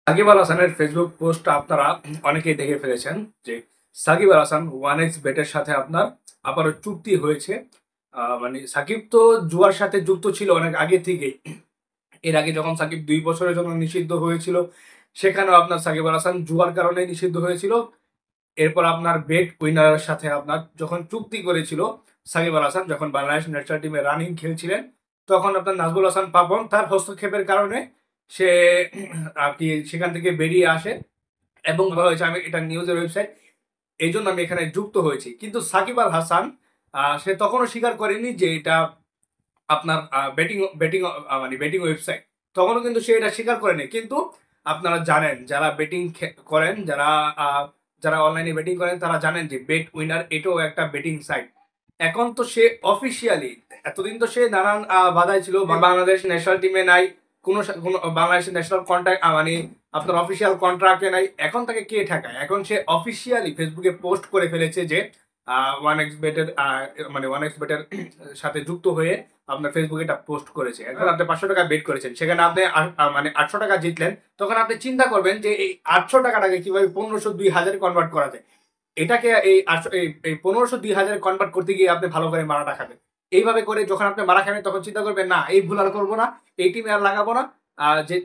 সাকিব আল হাসানের Facebook post আপনারা অনেকেই দেখে ফেলেছেন যে সাকিব আল হাসান 1x বেটের সাথে আপনার আবারও চুক্তি হয়েছে। মানে সাকিব তো জুয়ার সাথে যুক্ত ছিল অনেক আগে থেকেই। এর আগে যখন সাকিব 2 বছরের জন্য নিষিদ্ধ হয়েছিল, সেখানেও আপনার সাকিব আল হাসান জুয়ার কারণে নিষিদ্ধ হয়েছিল। এরপর আপনার বেট উইনারের সাথে আপনার যখন চুক্তি করেছিল সাকিব আল হাসান, যখন বাংলাদেশ ন্যাশনাল টিমে রানিং খেলছিলেন, তখন আপনার নাজমুল হাসান পাপন তার হস্তক্ষেপের কারণে সে আর কি সেখান থেকে বেরিয়ে আসে এবং বলা হয়েছে, আমি এটা নিউজের ওয়েবসাইট, এই জন্য আমি এখানে যুক্ত হয়েছি। কিন্তু সাকিব আল হাসান সে তখনও স্বীকার করেনি যে এটা আপনার ব্যাটিং ব্যাটিং মানে ব্যাটিং ওয়েবসাইট। তখনও কিন্তু সে এটা স্বীকার করেনি। কিন্তু আপনারা জানেন, যারা ব্যাটিং করেন, যারা যারা অনলাইনে ব্যাটিং করেন, তারা জানেন যে বেট উইনার এটাও একটা ব্যাটিং সাইট। এখন তো সে অফিসিয়ালি, এতদিন তো সে নানান বাধায় ছিল, বাংলাদেশ ন্যাশনাল টিমে নাই, কোনো বাংলাদেশ ন্যাশনাল কন্ট্রাক্ট মানে আপনার অফিসিয়াল কন্ট্রাক্টে নাই। এখন তাকে কে ঠেকায়? এখন সে অফিসিয়ালি ফেসবুকে পোস্ট করে ফেলেছে যে 1x বেটের মানে 1x বেটের সাথে যুক্ত হয়ে আপনার ফেসবুকে এটা পোস্ট করেছে। এখন আপনি 500 টাকা বেট করেছেন, সেখানে আপনি মানে 800 টাকা জিতলেন। তখন আপনি চিন্তা করবেন যে এই 800 টাকাটাকে কিভাবে 1500 2000 কনভার্ট করা যায়। এটাকে এই 800 এই 1500 2000 কনভার্ট করতে গিয়ে আপনি ভালো করে মারাটা খাবেন। এইভাবে করে যখন আপনি মারা খাবেন, তখন চিন্তা করবেন, না এই ভুল আর করবো না, এই টিমে আর লাগাবো না,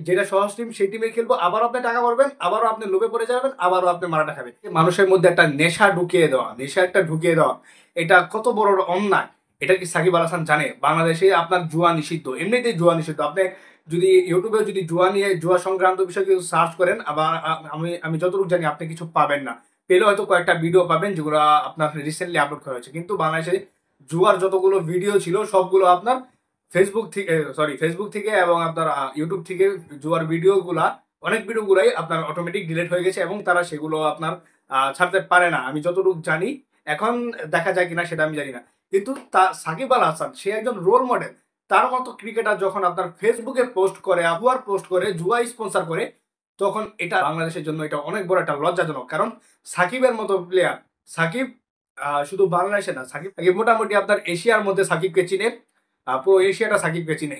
যেটা সহজ টিম সেই টিমে খেলবো। আবারও আপনি টাকা করবেন, আবারও আপনি লোভে পড়ে যাবেন, আবারও আপনি মারাটা খাবেন। মানুষের মধ্যে একটা নেশা ঢুকিয়ে দেওয়া, এটা কত বড় অন্যায়। এটা কি সাকিব আল হাসান জানে? বাংলাদেশে আপনার জুয়া নিষিদ্ধ, এমনিতেই জুয়া নিষিদ্ধ। আপনি যদি ইউটিউবে যদি জুয়া সংক্রান্ত বিষয়ে কিছু সার্চ করেন, আবার আমি আমি যতটুকু জানি আপনি কিছু পাবেন না। পেলে হয়তো কয়েকটা ভিডিও পাবেন যেগুলো আপনার রিসেন্টলি আপলোড করা হয়েছে। কিন্তু বাংলাদেশে জুয়ার যতগুলো ভিডিও ছিল সবগুলো আপনার ফেসবুক থেকে এবং আপনার ইউটিউব থেকে জুয়ার ভিডিওগুলা, অনেক ভিডিওগুলাই আপনার অটোমেটিক ডিলিট হয়ে গেছে এবং তারা সেগুলো আপনার ছাড়তে পারে না, আমি যতটুকু জানি। এখন দেখা যায় কিনা সেটা আমি জানি না। কিন্তু সাকিব আল হাসান সে একজন রোল মডেল। তার মতো ক্রিকেটার যখন আপনার ফেসবুকে পোস্ট করে, আবুয়ার পোস্ট করে, জুয়া স্পন্সর করে, তখন এটা বাংলাদেশের জন্য এটা অনেক বড় একটা লজ্জাজনক। কারণ সাকিবের মতো প্লেয়ার, সাকিব শুধু বাংলাদেশে না, সাকিব সাকিব মোটামুটি আপনার এশিয়ার মধ্যে সাকিবকে চিনে, পুরো এশিয়াটা সাকিবকে চিনে।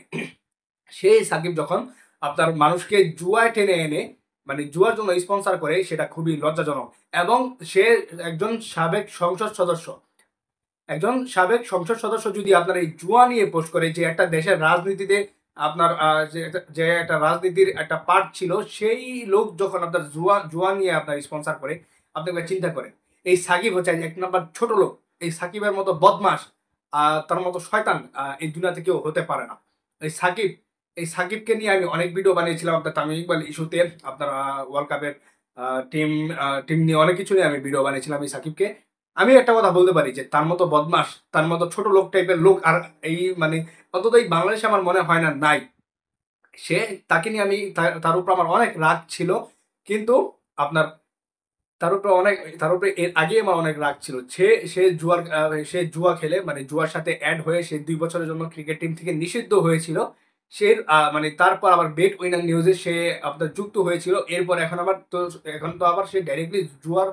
সেই সাকিব যখন আপনার মানুষকে জুয়ায় টেনে এনে মানে জুয়ার জন্য স্পন্সর করে, সেটা খুবই লজ্জাজনক। এবং সে একজন সাবেক সংসদ সদস্য, যদি আপনার এই জুয়া নিয়ে পোস্ট করে, যে একটা দেশের রাজনীতিতে আপনার যে একটা রাজনীতির একটা পার্ট ছিল, সেই লোক যখন আপনার জুয়া জুয়া নিয়ে আপনার স্পন্সর করে, আপনি একবার চিন্তা করেন। এই সাকিব হচ্ছে এক নাম্বার ছোট লোক। এই সাকিবের মতো বদমাস, তার মতো শয়তান এই দুনিয়াতে কেউ হতে পারে না। এই সাকিব এই সাকিবকে নিয়ে আমি অনেক ভিডিও বানিয়েছিলাম আপনার তামিম ইকবাল ইস্যুতে, আপনার ওয়ার্ল্ড কাপের টিম টিম নিয়ে অনেক কিছু নিয়ে আমি ভিডিও বানিয়েছিলাম। এই সাকিবকে আমি একটা কথা বলতে পারি যে তার মতো বদমাস, তার মতো ছোট লোক টাইপের লোক আর এই মানে অন্তত এই বাংলাদেশে আমার মনে হয় না নাই। সে তাকে নিয়ে আমি তার উপর আমার অনেক রাগ ছিল। কিন্তু আপনার তার উপরে এর আগে আমার অনেক রাগ ছিল। সে জুয়া খেলে, মানে জুয়ার সাথে অ্যাড হয়ে সে 2 বছরের জন্য ক্রিকেট টিম থেকে নিষিদ্ধ হয়েছিল। সে মানে তারপর আবার বেট উইনার নিউজে সে আপনার যুক্ত হয়েছিল। এরপর এখন তো আবার সে ডাইরেক্টলি জুয়ার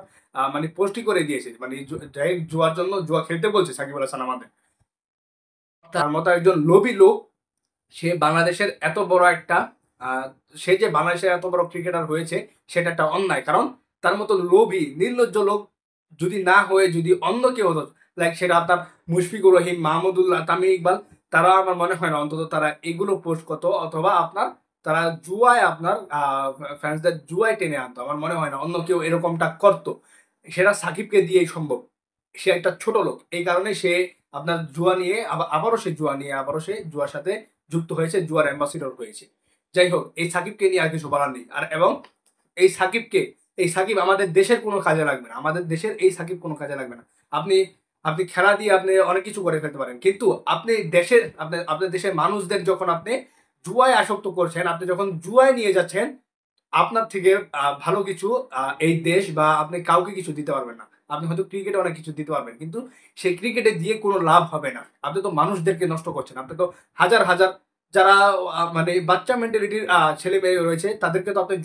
মানে পোস্টই করে দিয়েছে, মানে ডাইরেক্ট জুয়ার জন্য জুয়া খেলতে বলছে সাকিব আল হাসান আমাদের। তার মতো একজন লোভী লোক, সে বাংলাদেশের এত বড় একটা আহ, সে যে বাংলাদেশের এত বড় ক্রিকেটার হয়েছে, সেটা একটা অন্যায়। কারণ তার মতো লোভী নির্লজ্জ লোক যদি না হয়ে যদি অন্য কেউ হতো, লাইক সেটা আপনার মুশফিকুর রহিম, মাহমুদুল্লাহ, তামিম ইকবাল, তারা আমার মনে হয় না অন্তত তারা এগুলো পোস্ট করতো, অথবা আপনার তারা জুয়ায় আপনার ফ্যান্সদের জুয়ায় টেনে আনতো। আমার মনে হয় না অন্য কেউ এরকমটা করতো। সেটা সাকিবকে দিয়েই সম্ভব। সে একটা ছোট লোক, এই কারণে সে আপনার জুয়া নিয়ে আবারও সে জুয়ার সাথে যুক্ত হয়েছে, জুয়ার অ্যাম্বাসিডর হয়েছে। যাই হোক, এই সাকিবকে নিয়ে আর কিছু বলার নেই। এবং এই সাকিবকে এই সাকিব আমাদের দেশের কোনো কাজে লাগবে না, আমাদের দেশের এই সাকিব কোনো কাজে লাগবে না। আপনি আপনি খেলা দিয়ে আপনি অনেক কিছু করে ফেলতে পারেন, কিন্তু আপনি আপনার দেশের মানুষদের যখন আপনি জুয়ায় আসক্ত করছেন, আপনি যখন জুয়ায় নিয়ে যাচ্ছেন, আপনার থেকে ভালো কিছু এই দেশ বা আপনি কাউকে কিছু দিতে পারবেন না। আপনি হয়তো ক্রিকেটে অনেক কিছু দিতে পারবেন, কিন্তু সেই ক্রিকেটে দিয়ে কোনো লাভ হবে না। আপনি তো মানুষদেরকে নষ্ট করছেন। আপনি তো হাজার হাজার যারা মানে বাচ্চা মেন্টালিটির ছেলে মেয়ে রয়েছে, তাদেরকে তো আপনি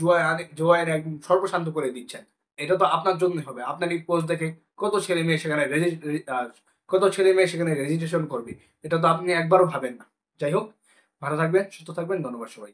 জুয়ায় একদম সর্বশান্ত করে দিচ্ছেন। এটা তো আপনার জন্য হবে। আপনার এই পোস্ট দেখে কত ছেলে মেয়ে সেখানে রেজিস্ট্রেশন করবে। এটা তো আপনি একবারও ভাবেন না। যাই হোক, ভালো থাকবেন, সুস্থ থাকবেন, ধন্যবাদ সবাই।